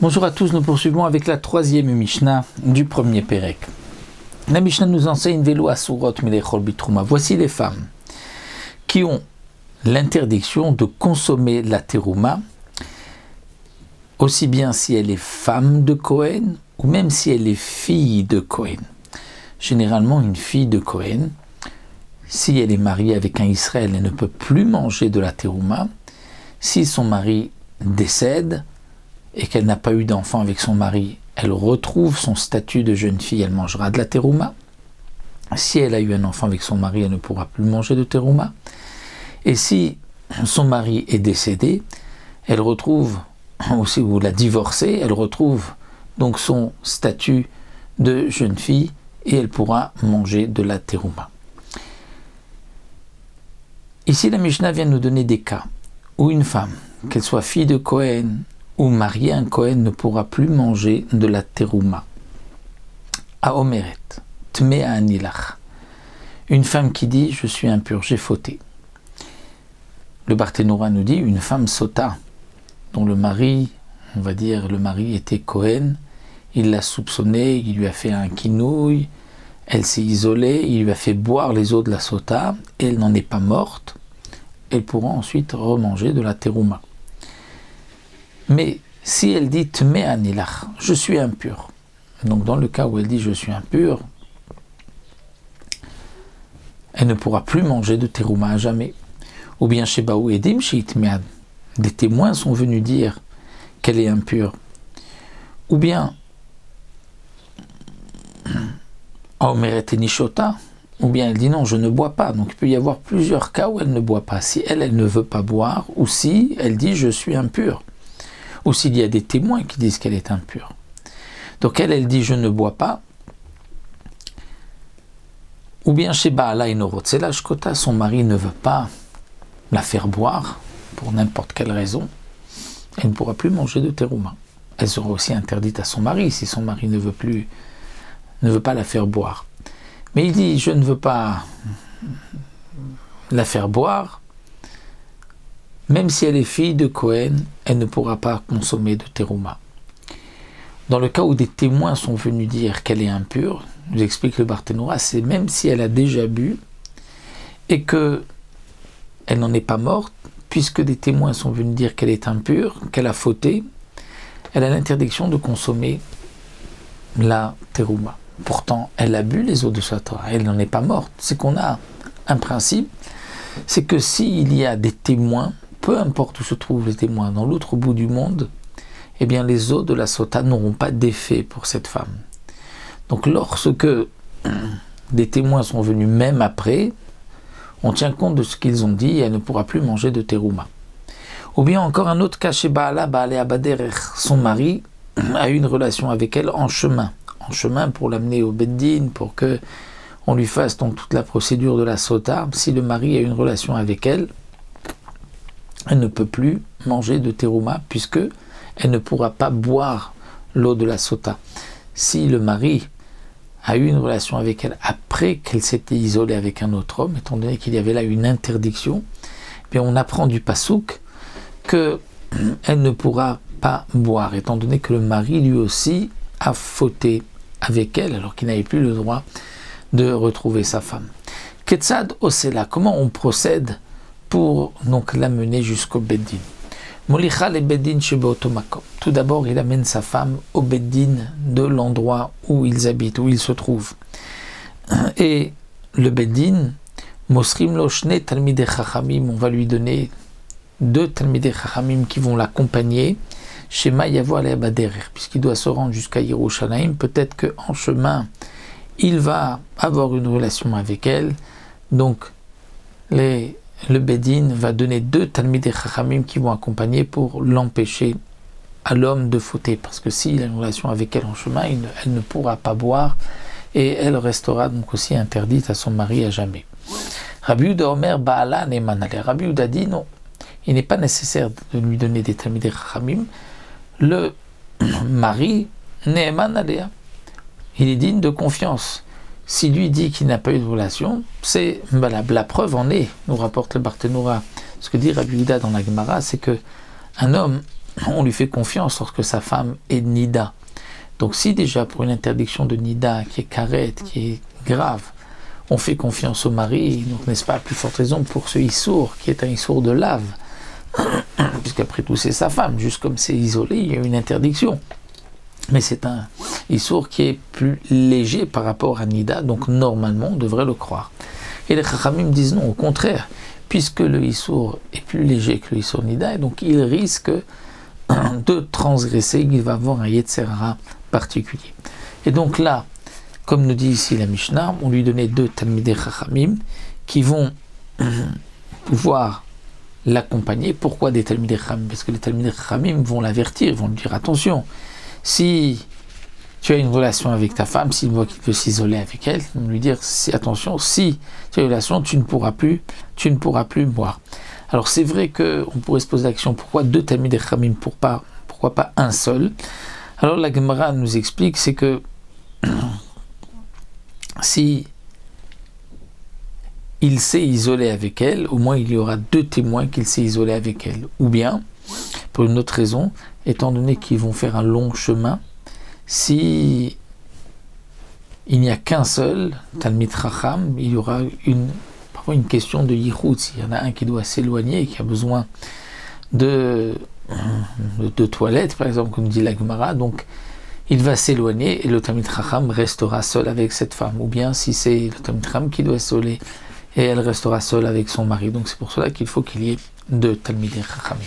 Bonjour à tous, nous poursuivons avec la troisième Mishnah du premier Pérec. La Mishnah nous enseigne Velo Asurot Milechol Bitrouma. Voici les femmes qui ont l'interdiction de consommer la terouma, aussi bien si elle est femme de Cohen ou même si elle est fille de Cohen. Généralement, une fille de Cohen, si elle est mariée avec un Israël, elle ne peut plus manger de la terouma. Si son mari décède et qu'elle n'a pas eu d'enfant avec son mari, elle retrouve son statut de jeune fille, elle mangera de la terouma. Si elle a eu un enfant avec son mari, elle ne pourra plus manger de terouma. Et si son mari est décédé, elle retrouve, aussi ou l'a divorcé, elle retrouve donc son statut de jeune fille et elle pourra manger de la terouma. Ici, la Mishnah vient nous donner des cas où une femme, qu'elle soit fille de Cohen ou mariée à un Cohen, ne pourra plus manger de la terouma. A Omeret, Tmea Anilach. Une femme qui dit « je suis impure, j'ai fauté ». Le Barthénoura nous dit une femme sota, dont le mari, on va dire le mari était Cohen, il l'a soupçonné, il lui a fait un quinouille, elle s'est isolée, il lui a fait boire les eaux de la sota, et elle n'en est pas morte, elle pourra ensuite remanger de la terouma. Mais si elle dit Tmea Anilach, je suis impure, donc dans le cas où elle dit je suis impure, elle ne pourra plus manger de terouma à jamais. Ou bien chez Baou Edim, chez Itmead, des témoins sont venus dire qu'elle est impure. Ou bien Omeret Nishota, ou bien elle dit non, je ne bois pas. Donc il peut y avoir plusieurs cas où elle ne boit pas. Si elle ne veut pas boire, ou si elle dit je suis impure. Ou s'il y a des témoins qui disent qu'elle est impure. Donc elle dit je ne bois pas. Ou bien chez Baala Inorotsela Shkota, son mari ne veut pas la faire boire, pour n'importe quelle raison, elle ne pourra plus manger de terouma. Elle sera aussi interdite à son mari, si son mari ne veut pas la faire boire. Mais il dit, je ne veux pas la faire boire, même si elle est fille de Cohen, elle ne pourra pas consommer de terouma. Dans le cas où des témoins sont venus dire qu'elle est impure, nous explique le Barthénoura, c'est même si elle a déjà bu, et que elle n'en est pas morte, puisque des témoins sont venus dire qu'elle est impure, qu'elle a fauté, elle a l'interdiction de consommer la terouma. Pourtant, elle a bu les eaux de sa Torah, elle n'en est pas morte. C'est qu'on a un principe, c'est que s'il y a des témoins, peu importe où se trouvent les témoins, dans l'autre bout du monde, eh bien les eaux de la sota n'auront pas d'effet pour cette femme. Donc lorsque des témoins sont venus même après, on tient compte de ce qu'ils ont dit et elle ne pourra plus manger de terouma. Ou bien encore un autre cas chez Baala, Baale Abaderech, son mari a eu une relation avec elle en chemin pour l'amener au Beddin, pour que on lui fasse donc toute la procédure de la sota. Si le mari a eu une relation avec elle, elle ne peut plus manger de terouma puisque elle ne pourra pas boire l'eau de la sota. Si le mari a eu une relation avec elle après qu'elle s'était isolée avec un autre homme, étant donné qu'il y avait là une interdiction, eh bien on apprend du pasouk qu'elle ne pourra pas boire, étant donné que le mari lui aussi a fauté avec elle, alors qu'il n'avait plus le droit de retrouver sa femme. Ketzad Osela, comment on procède pour donc l'amener jusqu'au Beddin? Molicha le Beddin chez Beotomakom. Tout d'abord, il amène sa femme au Beddin de l'endroit où ils habitent, où ils se trouvent. Et le Beddin, Mosrim Loshne Talmidei Chachamim, on va lui donner 2 Talmidei Chachamim qui vont l'accompagner. Shema Yavo Alei Baderer, puisqu'il doit se rendre jusqu'à Yerushalayim, peut-être qu'en chemin, il va avoir une relation avec elle. Donc, le Beddin va donner 2 Talmidei Chachamim qui vont accompagner pour l'empêcher à l'homme de fauter, parce que s'il a une relation avec elle en chemin, elle ne pourra pas boire et elle restera donc aussi interdite à son mari à jamais. Rabbi Yehuda Omer Baala Ne'eman Alea. Rabbi Yehuda dit non, il n'est pas nécessaire de lui donner des Talmidei Chachamim. Le mari Ne'eman Alea, il est digne de confiance. Si lui dit qu'il n'a pas eu de relation, c'est la preuve en est, nous rapporte le Barthénoura. Ce que dit Rabbi Yehuda dans la Gemara, c'est que un homme on lui fait confiance lorsque sa femme est nida. Donc si déjà pour une interdiction de nida qui est carette, qui est grave, on fait confiance au mari, donc n'est-ce pas à plus forte raison pour ce issour qui est un issour de lave, puisqu'après tout c'est sa femme, juste comme c'est isolé, il y a une interdiction. Mais c'est un issour qui est plus léger par rapport à nida, donc normalement on devrait le croire. Et les chachamim disent non, au contraire, puisque le issour est plus léger que le issour nida, et donc il risque de transgresser, il va avoir un yetzer hara particulier. Et donc là, comme nous dit ici la Mishnah, on lui donnait 2 Talmidei Chachamim qui vont pouvoir l'accompagner. Pourquoi des Talmidei Chachamim? Parce que les Talmidei Chachamim vont l'avertir, vont lui dire attention, si tu as une relation avec ta femme, s'il voit qu'il veut s'isoler avec elle, vont lui dire attention, si tu as une relation, tu ne pourras plus boire. Alors c'est vrai qu'on pourrait se poser la question, pourquoi 2 Talmidei Chachamim, pourquoi pas un seul? Alors la Gemara nous explique, c'est que si il s'est isolé avec elle, au moins il y aura 2 témoins qu'il s'est isolé avec elle. Ou bien, pour une autre raison, étant donné qu'ils vont faire un long chemin, si il n'y a qu'un seul Talmid Chacham, il y aura parfois une question de yichud. S'il y en a un qui doit s'éloigner et qui a besoin de toilettes, par exemple, comme dit la Gemara, donc il va s'éloigner et le Talmid Chacham restera seul avec cette femme. Ou bien si c'est le Talmid Chacham qui doit s'isoler et elle restera seule avec son mari. Donc c'est pour cela qu'il faut qu'il y ait 2 Talmidei Chachamim.